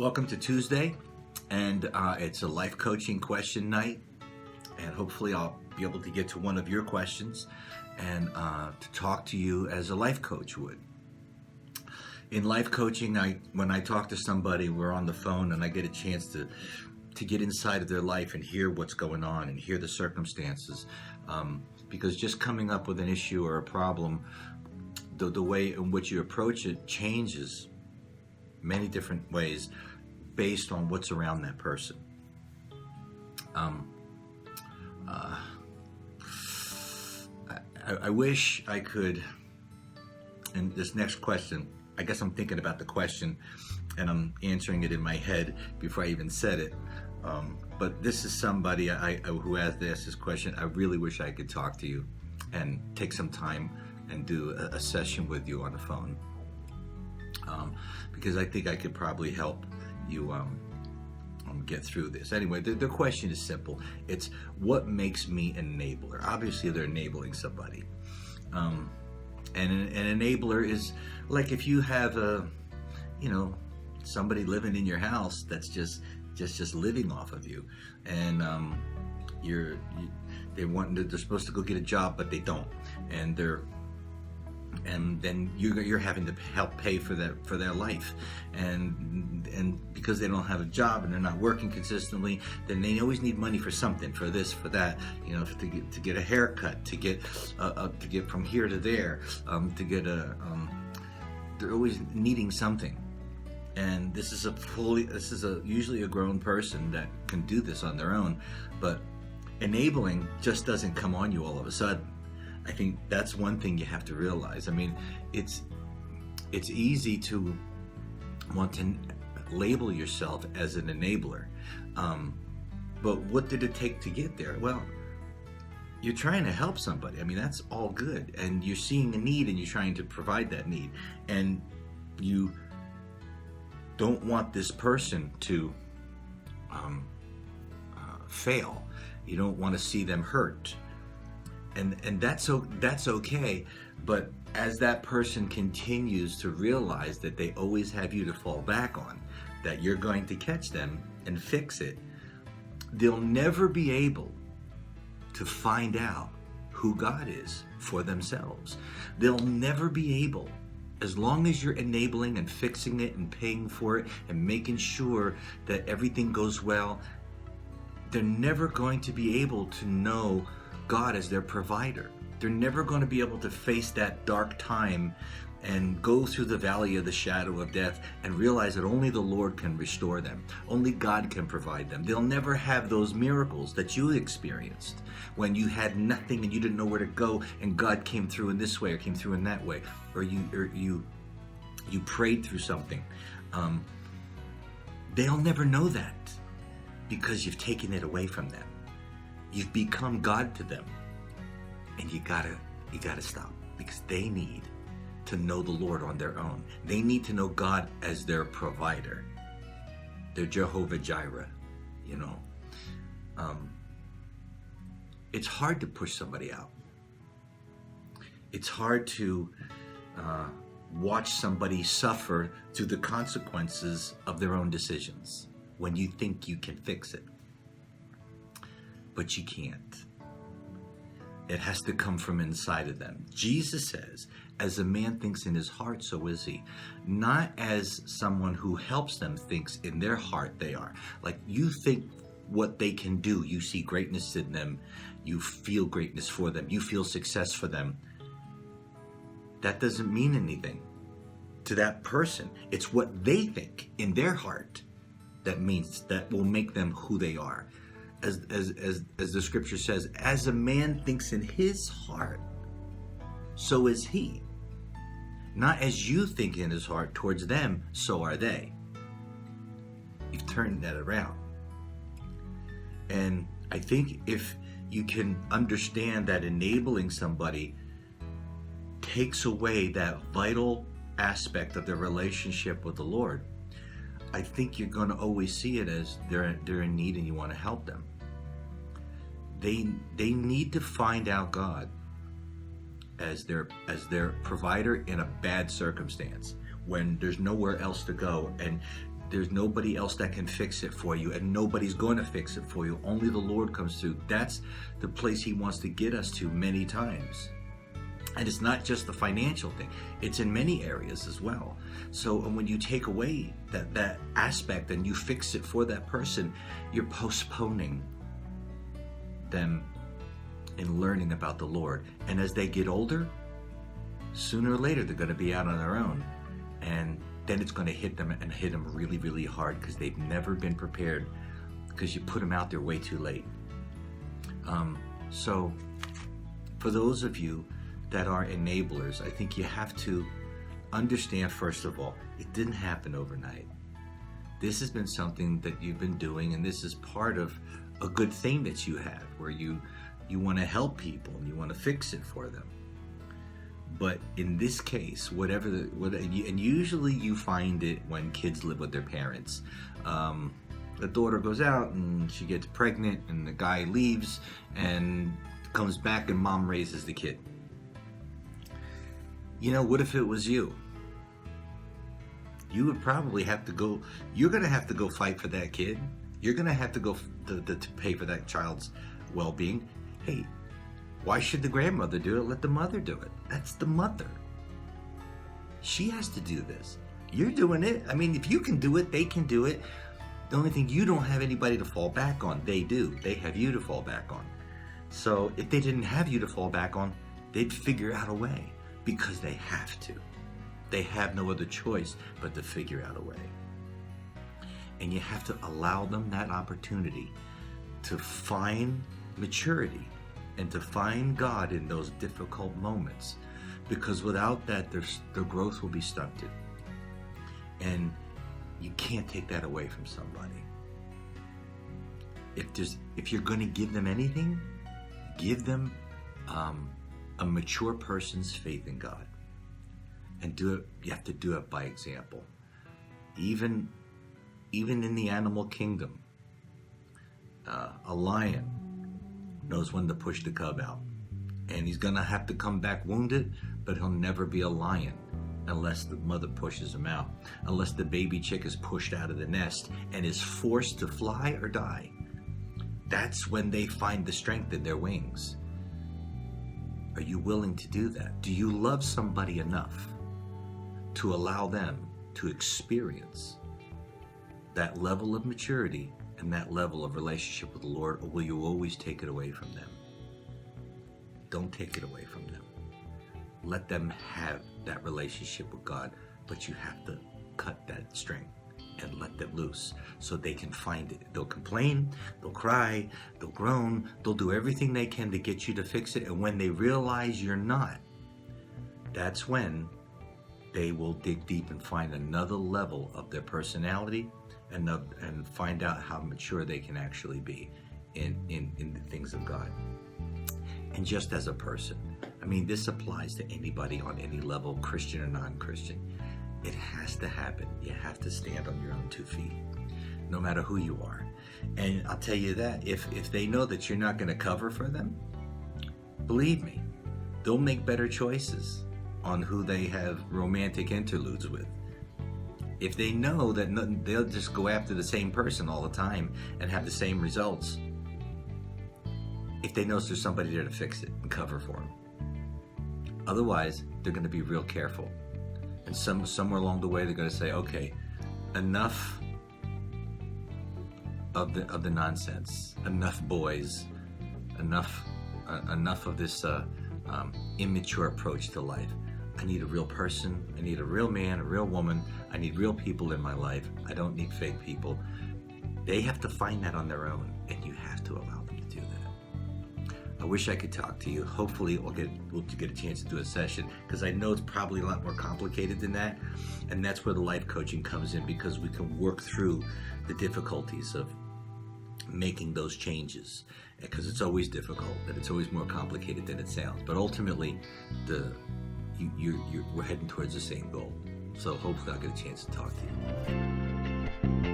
Welcome to Tuesday, and it's a life coaching question night, and hopefully I'll be able to get to one of your questions and to talk to you as a life coach would. In life coaching, when I talk to somebody, we're on the phone and I get a chance to get inside of their life and hear what's going on and hear the circumstances, because just coming up with an issue or a problem, the way in which you approach it changes many different ways based on what's around that person. I wish I could, and this next question, I guess I'm thinking about the question and I'm answering it in my head before I even said it. But this is somebody who has asked this question. I really wish I could talk to you and take some time and do a session with you on the phone. Because I think I could probably help you get through this. Anyway, the question is simple. It's what makes me an enabler? Obviously, they're enabling somebody. And an enabler is like if you have somebody living in your house that's just living off of you, and they're supposed to go get a job, but they don't, and then you're having to help pay for their life, and because they don't have a job and they're not working consistently, then they always need money for something, for this, for that, to get a haircut, to get from here to there, they're always needing something. And this is usually a grown person that can do this on their own, but enabling just doesn't come on you all of a sudden. I think that's one thing you have to realize. I mean, it's easy to want to label yourself as an enabler, but what did it take to get there? Well, you're trying to help somebody. I mean, that's all good, and you're seeing a need and you're trying to provide that need, and you don't want this person to fail. You don't want to see them hurt. And that's okay, but as that person continues to realize that they always have you to fall back on, that you're going to catch them and fix it, they'll never be able to find out who God is for themselves. They'll never be able, as long as you're enabling and fixing it and paying for it and making sure that everything goes well, they're never going to be able to know God as their provider. They're never going to be able to face that dark time and go through the valley of the shadow of death and realize that only the Lord can restore them. Only God can provide them. They'll never have those miracles that you experienced when you had nothing and you didn't know where to go and God came through in this way or came through in that way, or you prayed through something. They'll never know that because you've taken it away from them. You've become God to them, and you gotta stop, because they need to know the Lord on their own. They need to know God as their provider, their Jehovah Jireh. It's hard to push somebody out. It's hard to watch somebody suffer through the consequences of their own decisions when you think you can fix it. But you can't. It has to come from inside of them. Jesus says, as a man thinks in his heart, so is he. Not as someone who helps them thinks in their heart they are. Like, you think what they can do. You see greatness in them. You feel greatness for them. You feel success for them. That doesn't mean anything to that person. It's what they think in their heart that will make them who they are. As the scripture says, as a man thinks in his heart, so is he. Not as you think in his heart towards them, so are they. You've turned that around. And I think if you can understand that enabling somebody takes away that vital aspect of their relationship with the Lord, I think you're going to always see it as they're in need and you want to help them. They need to find out God as their provider in a bad circumstance, when there's nowhere else to go, and There's nobody else that can fix it for you, and nobody's going to fix it for you. Only the Lord comes through. That's the place he wants to get us to many times. And it's not just the financial thing. It's in many areas as well. So when you take away that aspect and you fix it for that person, you're postponing them in learning about the Lord. And as they get older, sooner or later, they're going to be out on their own. And then it's going to hit them really, really hard because they've never been prepared, because you put them out there way too late. So for those of you that are enablers, I think you have to understand, first of all, it didn't happen overnight. This has been something that you've been doing, and this is part of a good thing that you have, where you want to help people and you want to fix it for them. But in this case, and usually you find it when kids live with their parents. The daughter goes out and she gets pregnant, and the guy leaves and comes back, and mom raises the kid. You know, what if it was you? You would probably have to go, you're going to have to go fight for that kid. You're going to have to go to pay for that child's well-being. Hey, why should the grandmother do it? Let the mother do it. That's the mother. She has to do this. You're doing it. I mean, if you can do it, they can do it. The only thing, you don't have anybody to fall back on. They do. They have you to fall back on. So if they didn't have you to fall back on, they'd figure out a way, because they have to. They have no other choice but to figure out a way. And you have to allow them that opportunity to find maturity and to find God in those difficult moments, because without that, their growth will be stunted. And you can't take that away from somebody. If you're going to give them anything, give them a mature person's faith in God, and do it. You have to do it by example. Even in the animal kingdom, a lion knows when to push the cub out, and he's gonna have to come back wounded, but he'll never be a lion unless the mother pushes him out, unless the baby chick is pushed out of the nest and is forced to fly or die. That's when they find the strength in their wings. Are you willing to do that? Do you love somebody enough to allow them to experience that level of maturity and that level of relationship with the Lord, or will you always take it away from them? Don't take it away from them. Let them have that relationship with God, but you have to cut that string and let them loose so they can find it. They'll complain, they'll cry, they'll groan, they'll do everything they can to get you to fix it, and when they realize you're not, that's when they will dig deep and find another level of their personality and find out how mature they can actually be in the things of God. And just as a person, I mean, this applies to anybody on any level, Christian or non-Christian. It has to happen. You have to stand on your own 2 feet, no matter who you are. And I'll tell you that, if they know that you're not going to cover for them, believe me, they'll make better choices on who they have romantic interludes with. If they know that they'll just go after the same person all the time and have the same results, if they know there's somebody there to fix it and cover for them. Otherwise, they're going to be real careful. And somewhere along the way, they're going to say, okay, enough of the nonsense, enough boys, enough of this immature approach to life. I need a real person. I need a real man, a real woman. I need real people in my life. I don't need fake people. They have to find that on their own, and you have to allow them to do that. I wish I could talk to you. Hopefully we'll get a chance to do a session, because I know it's probably a lot more complicated than that, and that's where the life coaching comes in, because we can work through the difficulties of making those changes, because it's always difficult, and it's always more complicated than it sounds. But ultimately, we're heading towards the same goal. So hopefully I'll get a chance to talk to you.